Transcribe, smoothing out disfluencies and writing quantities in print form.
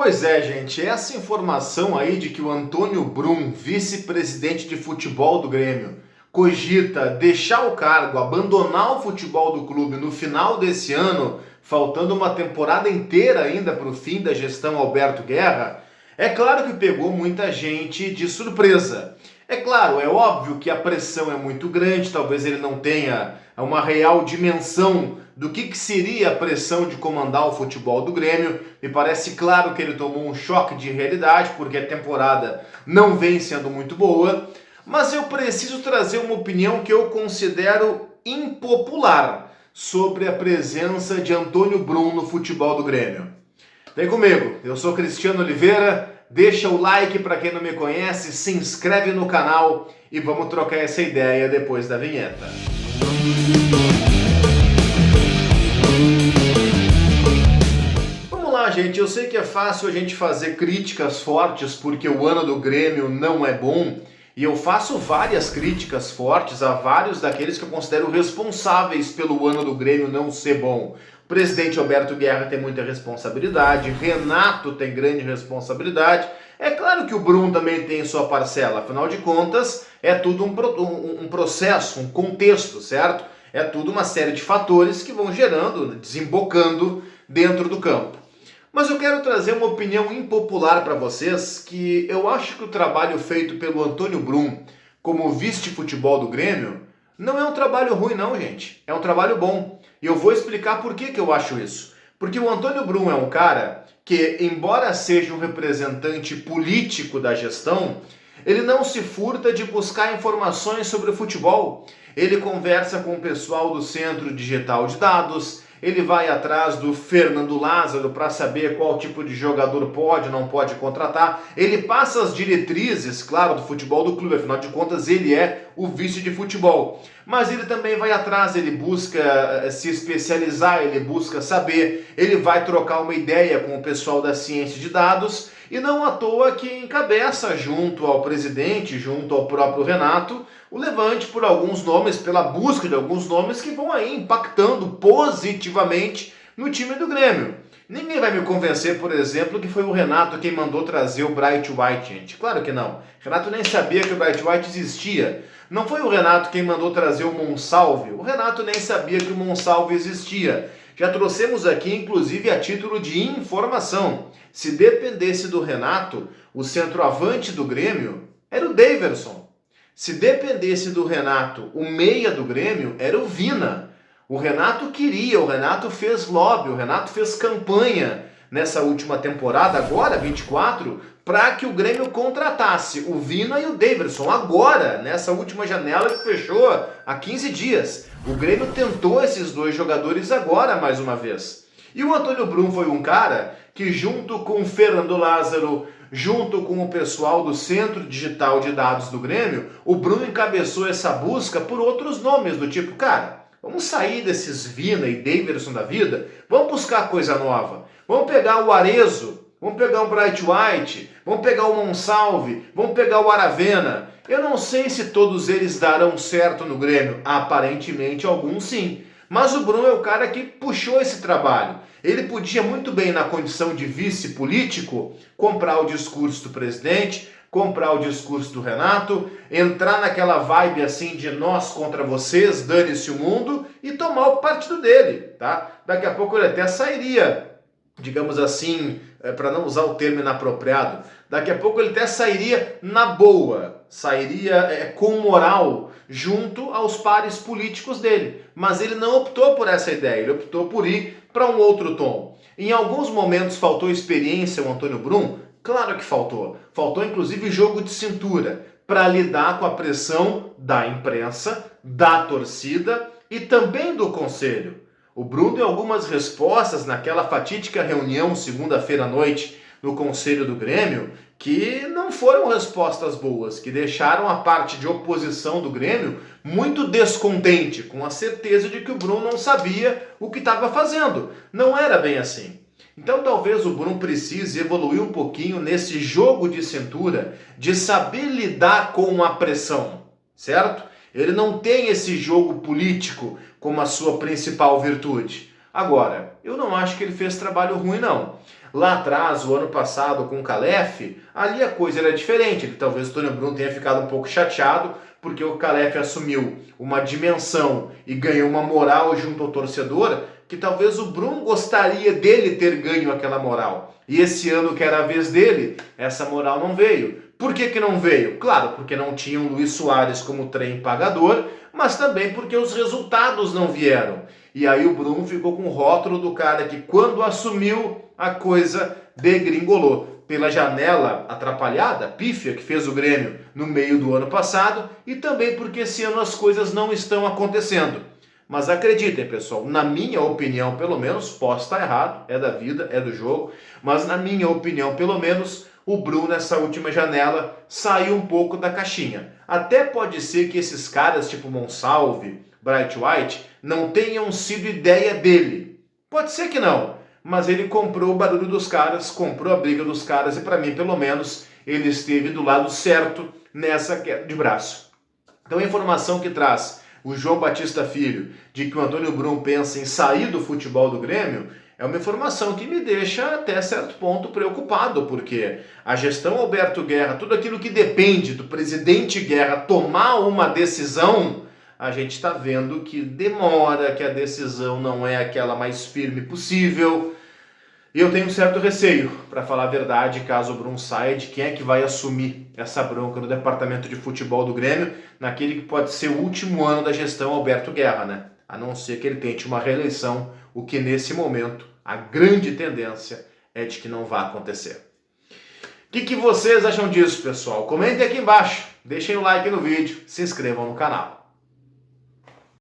Pois é, gente, essa informação aí de que o Antônio Brum, vice-presidente de futebol do Grêmio, cogita deixar o cargo, abandonar o futebol do clube no final desse ano, faltando uma temporada inteira ainda para o fim da gestão Alberto Guerra, é claro que pegou muita gente de surpresa. É claro, é óbvio que a pressão é muito grande, talvez ele não tenha uma real dimensão do que seria a pressão de comandar o futebol do Grêmio. Me parece claro que ele tomou um choque de realidade, porque a temporada não vem sendo muito boa, mas eu preciso trazer uma opinião que eu considero impopular sobre a presença de Antônio Brum no futebol do Grêmio. Vem comigo, eu sou Cristiano Oliveira, deixa o like para quem não me conhece, se inscreve no canal e vamos trocar essa ideia depois da vinheta. Vamos lá, gente, eu sei que é fácil a gente fazer críticas fortes porque o ano do Grêmio não é bom, e eu faço várias críticas fortes a vários daqueles que eu considero responsáveis pelo ano do Grêmio não ser bom. O presidente Alberto Guerra tem muita responsabilidade, Renato tem grande responsabilidade. É claro que o Brum também tem sua parcela, afinal de contas, é tudo um processo, um contexto, certo? É tudo uma série de fatores que vão gerando, desembocando dentro do campo. Mas eu quero trazer uma opinião impopular para vocês, que eu acho que o trabalho feito pelo Antônio Brum como vice-futebol do Grêmio não é um trabalho ruim não, gente. É um trabalho bom. E eu vou explicar por que eu acho isso. Porque o Antônio Brum é um cara que, embora seja um representante político da gestão, ele não se furta de buscar informações sobre o futebol. Ele conversa com o pessoal do Centro Digital de Dados, ele vai atrás do Fernando Lázaro para saber qual tipo de jogador pode ou não pode contratar. Ele passa as diretrizes, claro, do futebol do clube, afinal de contas ele é o vice de futebol. Mas ele também vai atrás, ele busca se especializar, ele busca saber, ele vai trocar uma ideia com o pessoal da ciência de dados, e não à toa que encabeça junto ao presidente, junto ao próprio Renato, o levante por alguns nomes, pela busca de alguns nomes que vão aí impactando positivamente no time do Grêmio. Ninguém vai me convencer, por exemplo, que foi o Renato quem mandou trazer o Bright White, gente. Claro que não. O Renato nem sabia que o Bright White existia. Não foi o Renato quem mandou trazer o Monsalve. O Renato nem sabia que o Monsalve existia. Já trouxemos aqui, inclusive, a título de informação. Se dependesse do Renato, o centroavante do Grêmio era o Daverson. Se dependesse do Renato, o meia do Grêmio era o Vina. O Renato queria, o Renato fez lobby, o Renato fez campanha nessa última temporada, agora 24, para que o Grêmio contratasse o Vina e o Daverson. Agora, nessa última janela que fechou há 15 dias. O Grêmio tentou esses dois jogadores agora mais uma vez. E o Antônio Brum foi um cara que, junto com o Fernando Lázaro, junto com o pessoal do Centro Digital de Dados do Grêmio, o Brum encabeçou essa busca por outros nomes, do tipo, cara, vamos sair desses Vina e Daverson da vida, vamos buscar coisa nova, vamos pegar o Arezzo, vamos pegar o Bright White, vamos pegar o Monsalve, vamos pegar o Aravena. Eu não sei se todos eles darão certo no Grêmio, aparentemente alguns sim. Mas o Brum é o cara que puxou esse trabalho. Ele podia muito bem, na condição de vice político, comprar o discurso do presidente, comprar o discurso do Renato, entrar naquela vibe assim de nós contra vocês, dane-se o mundo, e tomar o partido dele, tá? Daqui a pouco ele até sairia, digamos assim, para não usar o termo inapropriado, daqui a pouco ele até sairia na boa, sairia com moral junto aos pares políticos dele. Mas ele não optou por essa ideia, ele optou por ir para um outro tom. Em alguns momentos faltou experiência o Antônio Brum? Claro que faltou. Faltou inclusive jogo de cintura para lidar com a pressão da imprensa, da torcida e também do conselho. O Brum deu algumas respostas naquela fatídica reunião segunda-feira à noite no Conselho do Grêmio que não foram respostas boas, que deixaram a parte de oposição do Grêmio muito descontente, com a certeza de que o Brum não sabia o que estava fazendo. Não era bem assim. Então talvez o Brum precise evoluir um pouquinho nesse jogo de cintura, de saber lidar com a pressão, certo? Ele não tem esse jogo político como a sua principal virtude. Agora, eu não acho que ele fez trabalho ruim, não. Lá atrás, o ano passado, com o Calef, ali a coisa era diferente. Talvez o Tony Bruno tenha ficado um pouco chateado, porque o Calef assumiu uma dimensão e ganhou uma moral junto ao torcedor, que talvez o Bruno gostaria dele ter ganho aquela moral. E esse ano, que era a vez dele, essa moral não veio. Por que que não veio? Claro, porque não tinha o Luis Soares como trem pagador, mas também porque os resultados não vieram. E aí o Bruno ficou com o rótulo do cara que, quando assumiu, a coisa degringolou. Pela janela atrapalhada, pífia, que fez o Grêmio no meio do ano passado, e também porque esse ano as coisas não estão acontecendo. Mas acreditem, pessoal, na minha opinião, pelo menos, posso estar errado, é da vida, é do jogo, mas na minha opinião, pelo menos, o Bruno, nessa última janela, saiu um pouco da caixinha. Até pode ser que esses caras, tipo Monsalve, Bright White, não tenham sido ideia dele. Pode ser que não, mas ele comprou o barulho dos caras, comprou a briga dos caras e, para mim, pelo menos, ele esteve do lado certo nessa queda de braço. Então a informação que traz o João Batista Filho de que o Antônio Brum pensa em sair do futebol do Grêmio é uma informação que me deixa até certo ponto preocupado, porque a gestão Alberto Guerra, tudo aquilo que depende do presidente Guerra tomar uma decisão, a gente está vendo que demora, que a decisão não é aquela mais firme possível. E eu tenho um certo receio, para falar a verdade, caso o Brum saia, de quem é que vai assumir essa bronca no departamento de futebol do Grêmio, naquele que pode ser o último ano da gestão Alberto Guerra, né? A não ser que ele tente uma reeleição, o que nesse momento a grande tendência é de que não vai acontecer. O que vocês acham disso, pessoal? Comentem aqui embaixo, deixem o like no vídeo, se inscrevam no canal.